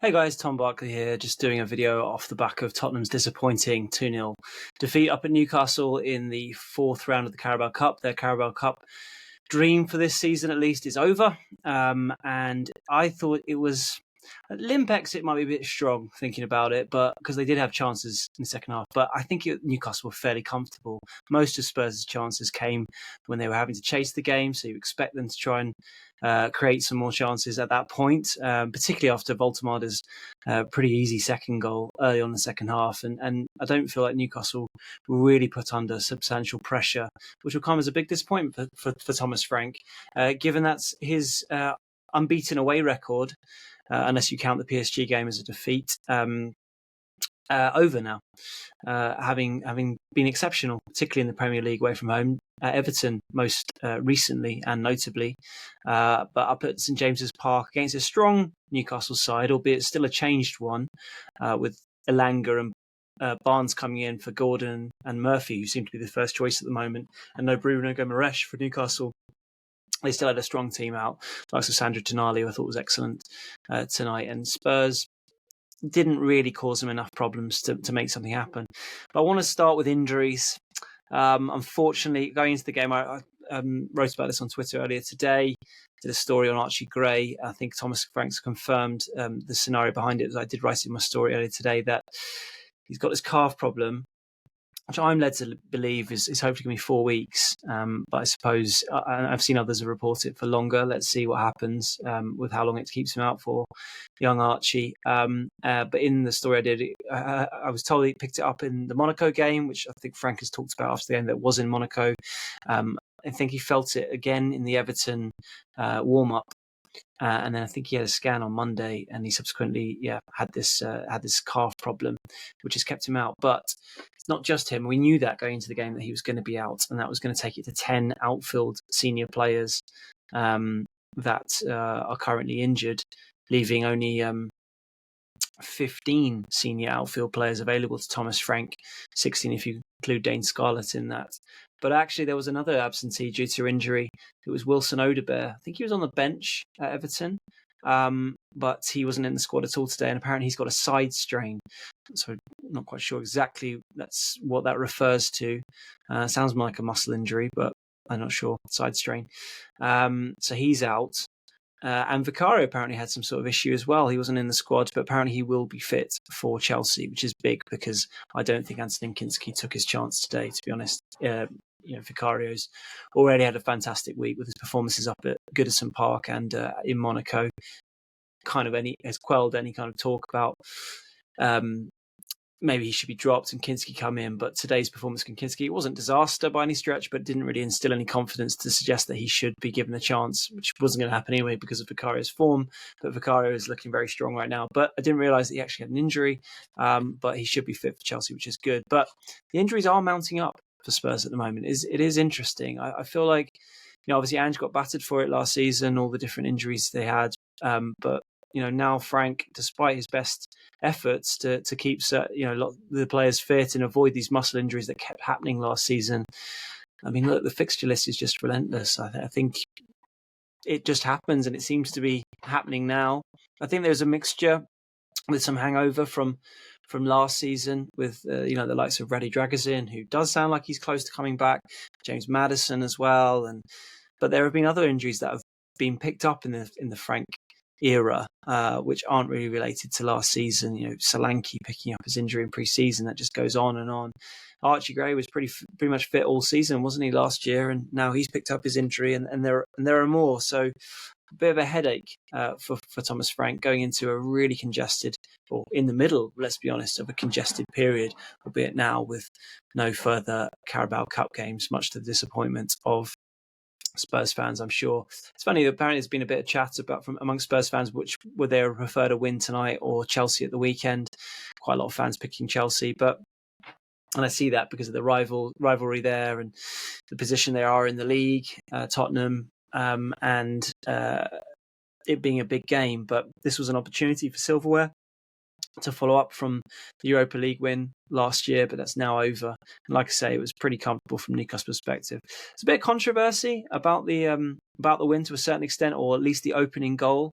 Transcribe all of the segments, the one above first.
Hey guys, Tom Barclay here, just doing a video off the back of Tottenham's disappointing 2-0 defeat up at Newcastle in the fourth round of the Carabao Cup. Their Carabao Cup dream for this season at least is over, and I thought it was a limp exit might be a bit strong thinking about it, but because they did have chances in the second half, but I think Newcastle were fairly comfortable. Most of Spurs' chances came when they were having to chase the game, so you expect them to try and create some more chances at that point, particularly after Voltemada's pretty easy second goal early on in the second half. And I don't feel like Newcastle were really put under substantial pressure, which will come as a big disappointment for Thomas Frank, given that's his unbeaten away record, unless you count the PSG game as a defeat, over now, having been exceptional, particularly in the Premier League away from home. Everton most recently and notably, but up at St James's Park against a strong Newcastle side, albeit still a changed one, with Elanga and Barnes coming in for Gordon and Murphy, who seem to be the first choice at the moment, and no Bruno Guimaraes for Newcastle. They still had a strong team out, like Sandro Tonali, who I thought was excellent tonight, and Spurs didn't really cause them enough problems to make something happen. But I want to start with injuries. Unfortunately, going into the game, I wrote about this on Twitter earlier today, did a story on Archie Gray. I think Thomas Franks confirmed the scenario behind it. I did write in my story earlier today that he's got this calf problem, which I'm led to believe is hopefully going to be 4 weeks. But I suppose I've seen others report it for longer. Let's see what happens with how long it keeps him out for, young Archie. But in the story I did, I was told he picked it up in the Monaco game, which I think Frank has talked about after the game that was in Monaco. I think he felt it again in the Everton warm-up. And then I think he had a scan on Monday, and he subsequently, had this calf problem, which has kept him out. But it's not just him. We knew that going into the game that he was going to be out, and that was going to take it to 10 outfield senior players that are currently injured, leaving only 15 senior outfield players available to Thomas Frank, 16 if you include Dane Scarlett in that. But actually, there was another absentee due to injury. It was Wilson Odobert. I think he was on the bench at Everton, but he wasn't in the squad at all today. And apparently, he's got a side strain. So, I'm not quite sure exactly that's what that refers to. Sounds more like a muscle injury, but I'm not sure. Side strain. So he's out. And Vicario apparently had some sort of issue as well. He wasn't in the squad, but apparently he will be fit for Chelsea, which is big because I don't think Antonin Kinsky took his chance today, to be honest. Vicario's already had a fantastic week with his performances up at Goodison Park and in Monaco. Has quelled any kind of talk about maybe he should be dropped and Kinsky come in. But today's performance from Kinsky, it wasn't disaster by any stretch, but didn't really instill any confidence to suggest that he should be given a chance, which wasn't going to happen anyway because of Vicario's form. But Vicario is looking very strong right now. But I didn't realise that he actually had an injury, but he should be fit for Chelsea, which is good. But the injuries are mounting up for Spurs at the moment. It is interesting. I feel like, obviously Ange got battered for it last season, all the different injuries they had. But now Frank, despite his best efforts to keep the players fit and avoid these muscle injuries that kept happening last season. I mean, look, the fixture list is just relentless. I think it just happens, and it seems to be happening now. I think there's a mixture with some hangover from last season with the likes of Radi Dragozin, who does sound like he's close to coming back, James Maddison as well, but there have been other injuries that have been picked up in the Frank era, which aren't really related to last season. Solanke picking up his injury in pre-season, that just goes on and on. Archie Gray was pretty much fit all season, wasn't he, last year? And now he's picked up his injury, and there are more. So a bit of a headache for Thomas Frank going into a really congested, or in the middle, let's be honest, of a congested period, albeit now with no further Carabao Cup games, much to the disappointment of Spurs fans, I'm sure. It's funny, apparently there's been a bit of chat about from among Spurs fans, which would they prefer to win tonight or Chelsea at the weekend. Quite a lot of fans picking Chelsea, and I see that because of the rivalry there and the position they are in the league, Tottenham, and it being a big game. But this was an opportunity for silverware. to follow up from the Europa League win last year, but that's now over. And like I say, it was pretty comfortable from Newcastle's perspective. There's a bit of controversy about the win to a certain extent, or at least the opening goal.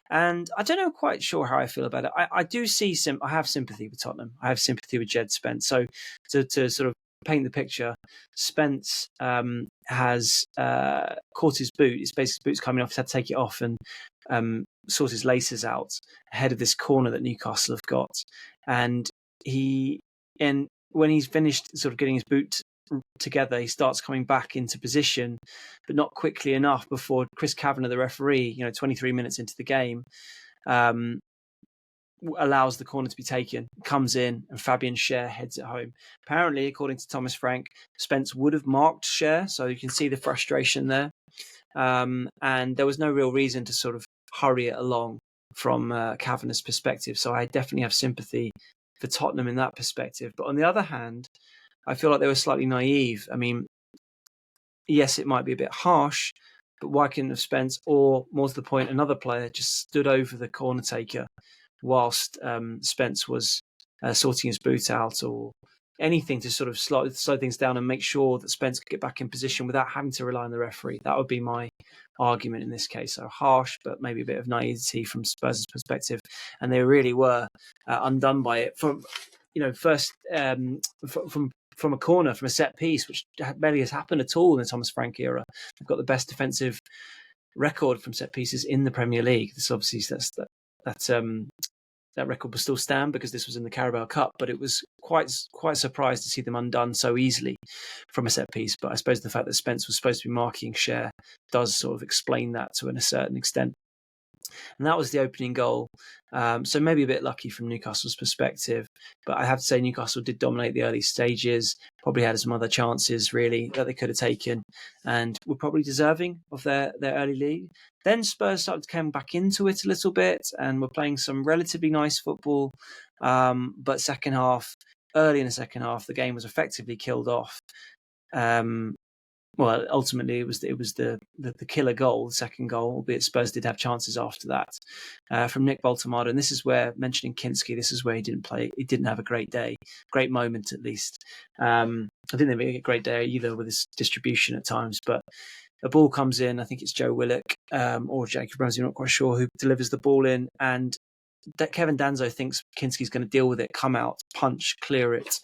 And I don't know quite sure how I feel about it. I do see I have sympathy with Tottenham. I have sympathy with Jed Spence. So to sort of paint the picture, Spence has caught his boot. It's basically his boot's coming off. He's had to take it off and sort his laces out ahead of this corner that Newcastle have got. And when he's finished sort of getting his boot together, he starts coming back into position, but not quickly enough before Chris Kavanagh, the referee, 23 minutes into the game, allows the corner to be taken, comes in, and Fabian Schär heads it home. Apparently, according to Thomas Frank, Spence would have marked Schär, so you can see the frustration there. And there was no real reason to sort of hurry it along from Kavanagh's perspective. So I definitely have sympathy for Tottenham in that perspective. But on the other hand, I feel like they were slightly naive. I mean, yes, it might be a bit harsh, but why couldn't have Spence, or more to the point, another player just stood over the corner taker whilst Spence was sorting his boot out, or anything to sort of slow things down and make sure that Spence could get back in position without having to rely on the referee. That would be my argument in this case. So harsh, but maybe a bit of naivety from Spurs' perspective. And they really were undone by it from a corner, from a set piece, which barely has happened at all in the Thomas Frank era. They've got the best defensive record from set pieces in the Premier League. This obviously that record will still stand because this was in the Carabao Cup, but it was quite surprised to see them undone so easily from a set piece. But I suppose the fact that Spence was supposed to be marking Schär does sort of explain that to a certain extent. And that was the opening goal. So maybe a bit lucky from Newcastle's perspective. But I have to say Newcastle did dominate the early stages, probably had some other chances really that they could have taken, and were probably deserving of their early lead. Then Spurs started to come back into it a little bit and were playing some relatively nice football. But early in the second half, the game was effectively killed off. Well, ultimately, it was the killer goal, the second goal, albeit Spurs did have chances after that from Nick Baltimore. And this is where, mentioning Kinsky, this is where he didn't play. He didn't have a great moment at least. I didn't have a great day either with his distribution at times, but a ball comes in. I think it's Joe Willock or Jacob Ramsey, I'm not quite sure, who delivers the ball in, and Kevin Danzo thinks Kinsky's going to deal with it, come out, punch, clear it.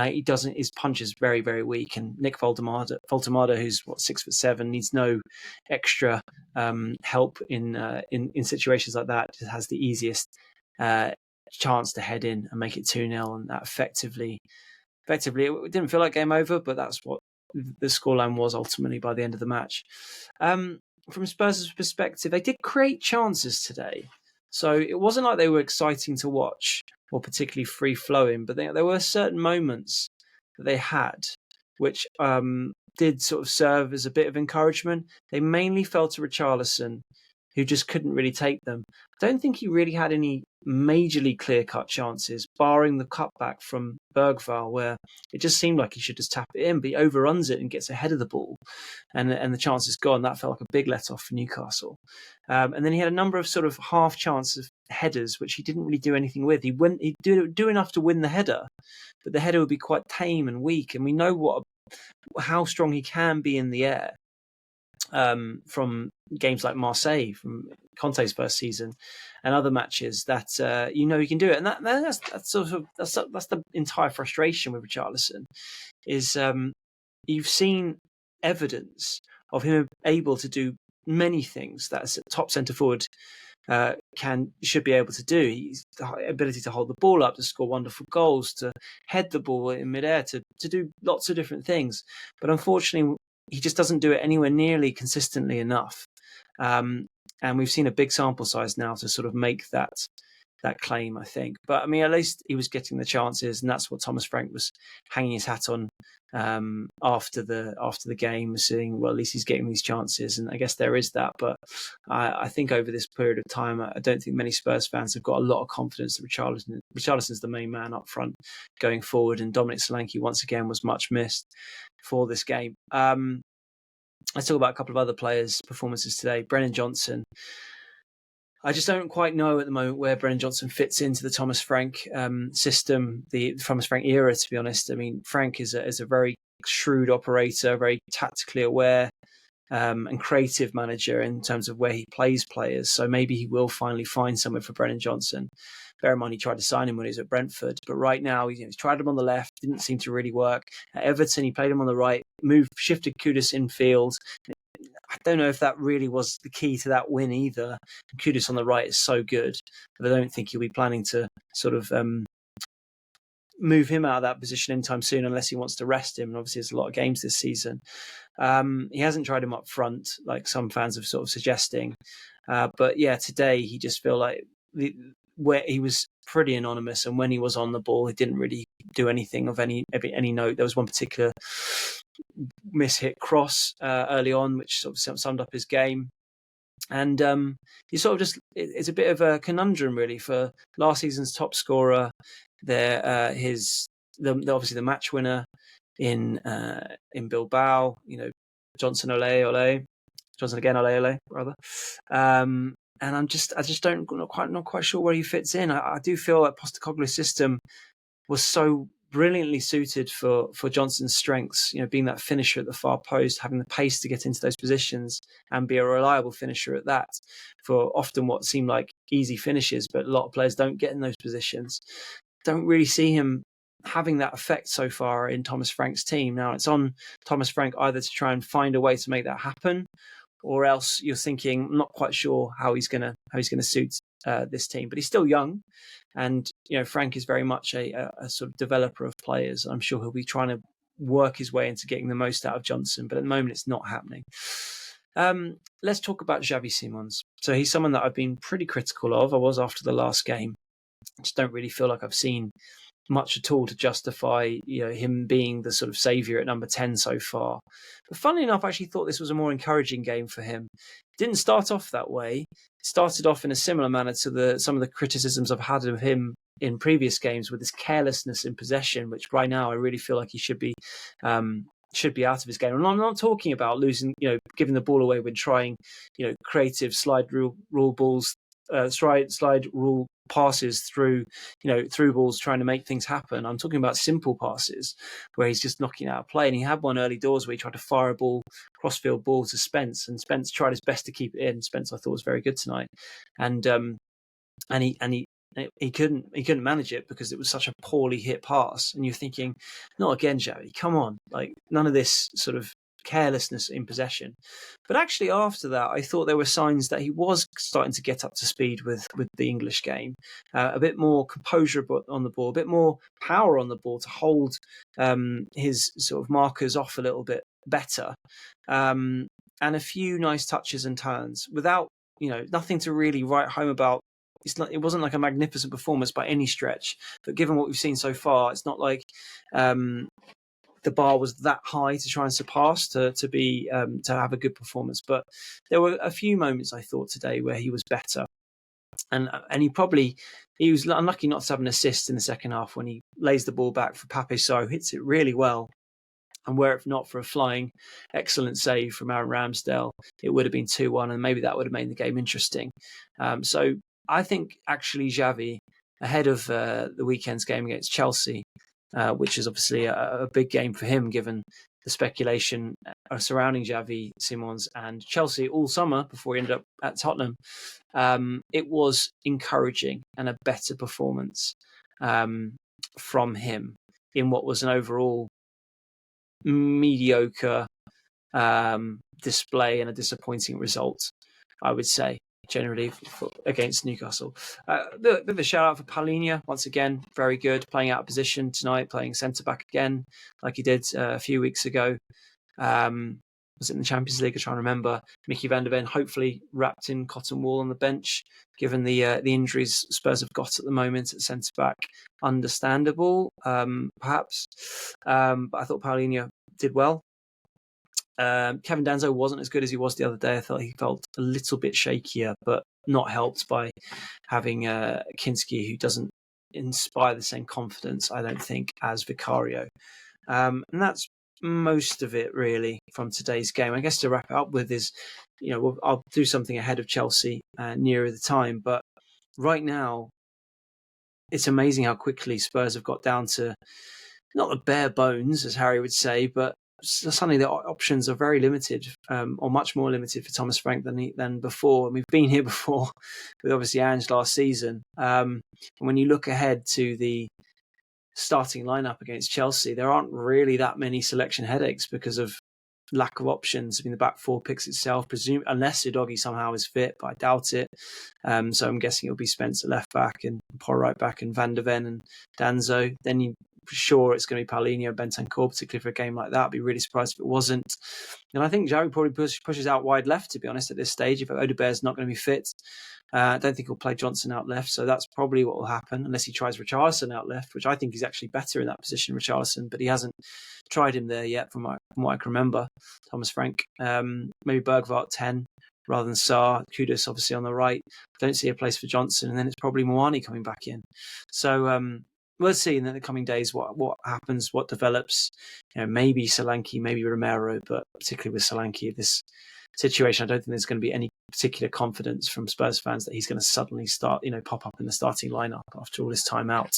He doesn't. His punch is very, very weak, and Nick Voltemada, who's 6'7", needs no extra help in situations like that. Just has the easiest chance to head in and make it 2-0, and that effectively, it didn't feel like game over, but that's what the scoreline was ultimately by the end of the match. From Spurs' perspective, they did create chances today, so it wasn't like they were exciting to watch or particularly free-flowing, but there were certain moments that they had which did sort of serve as a bit of encouragement. They mainly fell to Richarlison, who just couldn't really take them. I don't think he really had any majorly clear-cut chances, barring the cutback from Bergvall, where it just seemed like he should just tap it in, but he overruns it and gets ahead of the ball, and the chance is gone. That felt like a big let-off for Newcastle. And then he had a number of sort of half chances headers, which he didn't really do anything with. He'd do enough to win the header, but the header would be quite tame and weak, and we know how strong he can be in the air. From games like Marseille, from Conte's first season, and other matches that he can do it, and that's the entire frustration with Richarlison. Is you've seen evidence of him able to do many things that a top centre forward should be able to do. He's the ability to hold the ball up, to score wonderful goals, to head the ball in midair, to do lots of different things. But unfortunately, he just doesn't do it anywhere nearly consistently enough. And we've seen a big sample size now to sort of make that claim, I think. But I mean, at least he was getting the chances, and that's what Thomas Frank was hanging his hat on after the game, saying, well, at least he's getting these chances. And I guess there is that. But I think over this period of time, I don't think many Spurs fans have got a lot of confidence that Richarlison's the main man up front going forward. And Dominic Solanke, once again, was much missed for this game. Let's talk about a couple of other players' performances today. Brennan Johnson. I just don't quite know at the moment where Brennan Johnson fits into the Thomas Frank system, the Thomas Frank era, to be honest. I mean, Frank is a very shrewd operator, very tactically aware, and creative manager in terms of where he plays players. So maybe he will finally find somewhere for Brennan Johnson. Bear in mind, he tried to sign him when he was at Brentford, but right now he's tried him on the left, didn't seem to really work. At Everton, he played him on the right, shifted Kudus infield. I don't know if that really was the key to that win either. Kudus on the right is so good, but I don't think he'll be planning to sort of move him out of that position anytime soon unless he wants to rest him. And obviously, there's a lot of games this season. He hasn't tried him up front, like some fans have sort of suggesting. But yeah, today he just feel like where he was pretty anonymous, and when he was on the ball, he didn't really do anything of any note. There was one particular mishit cross early on, which sort of summed up his game. And he sort of just, it's a bit of a conundrum really for last season's top scorer. There, obviously the match winner in Bilbao. Johnson ole rather. And I just not quite sure where he fits in. I do feel like Postecoglou's system was so brilliantly suited for Johnson's strengths, being that finisher at the far post, having the pace to get into those positions and be a reliable finisher at that for often what seem like easy finishes, but a lot of players don't get in those positions. Don't really see him having that effect so far in Thomas Frank's team. Now it's on Thomas Frank either to try and find a way to make that happen, or else you're thinking, I'm not quite sure how he's gonna suit this team. But he's still young, and Frank is very much a sort of developer of players. I'm sure he'll be trying to work his way into getting the most out of Johnson, but at the moment it's not happening. Let's talk about Xavi Simons. So he's someone that I've been pretty critical of. I was after the last game. I just don't really feel like I've seen much at all to justify him being the sort of saviour at number 10 so far. But funnily enough, I actually thought this was a more encouraging game for him. Didn't start off that way. It started off in a similar manner to some of the criticisms I've had of him in previous games, with his carelessness in possession, which by now I really feel like he should be out of his game. And I'm not talking about losing, giving the ball away when trying, creative slide rule balls, slide rule passes through balls, trying to make things happen. I'm talking about simple passes where he's just knocking out a play. And he had one early doors where he tried to fire a crossfield ball to Spence, and Spence tried his best to keep it in. Spence, I thought, was very good tonight, and he couldn't manage it because it was such a poorly hit pass. And you're thinking, not again, Xavi, come on, like none of this sort of carelessness in possession. But actually after that, I thought there were signs that he was starting to get up to speed with the English game, a bit more composure on the ball, a bit more power on the ball to hold his sort of markers off a little bit better, and a few nice touches and turns without nothing to really write home about. It wasn't like a magnificent performance by any stretch, but given what we've seen so far, it's not like the bar was that high to try and surpass to have a good performance. But there were a few moments I thought today where he was better, and he was unlucky not to have an assist in the second half when he lays the ball back for Pape Sow, hits it really well. And were it not for a flying excellent save from Aaron Ramsdale, it would have been 2-1, and maybe that would have made the game interesting. So I think actually Xavi, ahead of the weekend's game against Chelsea, which is obviously a big game for him, given the speculation surrounding Xavi Simons and Chelsea all summer before he ended up at Tottenham. It was encouraging and a better performance from him in what was an overall mediocre display and a disappointing result, I would say, generally against Newcastle. A bit of a shout out for Palhinha once again, very good, playing out of position tonight, playing centre back again like he did a few weeks ago. Was it in the Champions League? I'm trying to remember. Mickey van der Ven hopefully wrapped in cotton wool on the bench, given the injuries Spurs have got at the moment at centre back. Understandable, perhaps, but I thought Palhinha did well. Kevin Danzo wasn't as good as he was the other day. I thought he felt a little bit shakier, but not helped by having Kinsky, who doesn't inspire the same confidence, I don't think, as Vicario. And that's most of it really from today's game. I guess to wrap it up with is, I'll do something ahead of Chelsea nearer the time, but right now it's amazing how quickly Spurs have got down to not the bare bones, as Harry would say, but suddenly the options are very limited, or much more limited for Thomas Frank than before. And we've been here before with obviously Ange last season. And when you look ahead to the starting lineup against Chelsea, there aren't really that many selection headaches because of lack of options. I mean, the back four picks itself, unless Udogie somehow is fit, but I doubt it. So I'm guessing it'll be Spencer left back and Paul right back and Van der Ven and Danzo. Then for sure it's going to be Paulinho, Bentancur, particularly for a game like that. I'd be really surprised if it wasn't. And I think Xavi probably pushes out wide left, to be honest, at this stage. If Odobert's not going to be fit, I don't think he'll play Johnson out left. So that's probably what will happen, unless he tries Richarlison out left, which I think he's actually better in that position, Richarlison, but he hasn't tried him there yet from what I can remember, Thomas Frank. Maybe Bergvart 10 rather than Sarr. Kudus obviously on the right. Don't see a place for Johnson, and then it's probably Moani coming back in. So we'll see in the coming days what happens, what develops. Maybe Solanke, maybe Romero, but particularly with Solanke, this situation, I don't think there's going to be any particular confidence from Spurs fans that he's going to suddenly pop up in the starting lineup after all this time out.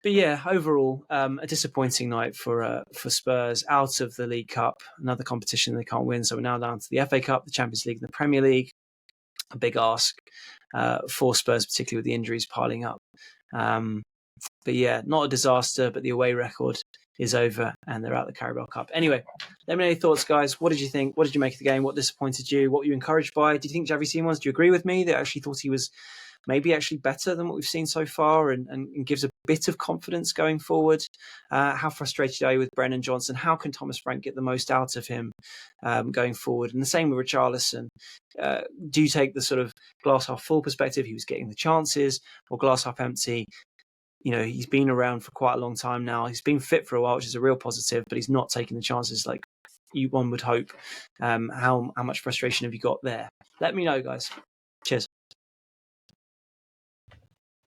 But yeah, overall, a disappointing night for Spurs out of the League Cup, another competition they can't win. So we're now down to the FA Cup, the Champions League, and the Premier League. A big ask for Spurs, particularly with the injuries piling up. But yeah, not a disaster, but the away record is over and they're out the Carabao Cup. Anyway, let me know your thoughts, guys. What did you think? What did you make of the game? What disappointed you? What were you encouraged by? Do you think Xavi Simons, do you agree with me that actually thought he was maybe actually better than what we've seen so far and gives a bit of confidence going forward? How frustrated are you with Brennan Johnson? How can Thomas Frank get the most out of him going forward? And the same with Richarlison. Do you take the sort of glass half full perspective? He was getting the chances, or glass half empty? He's been around for quite a long time now. He's been fit for a while, which is a real positive, but he's not taking the chances like one would hope. How much frustration have you got there? Let me know, guys.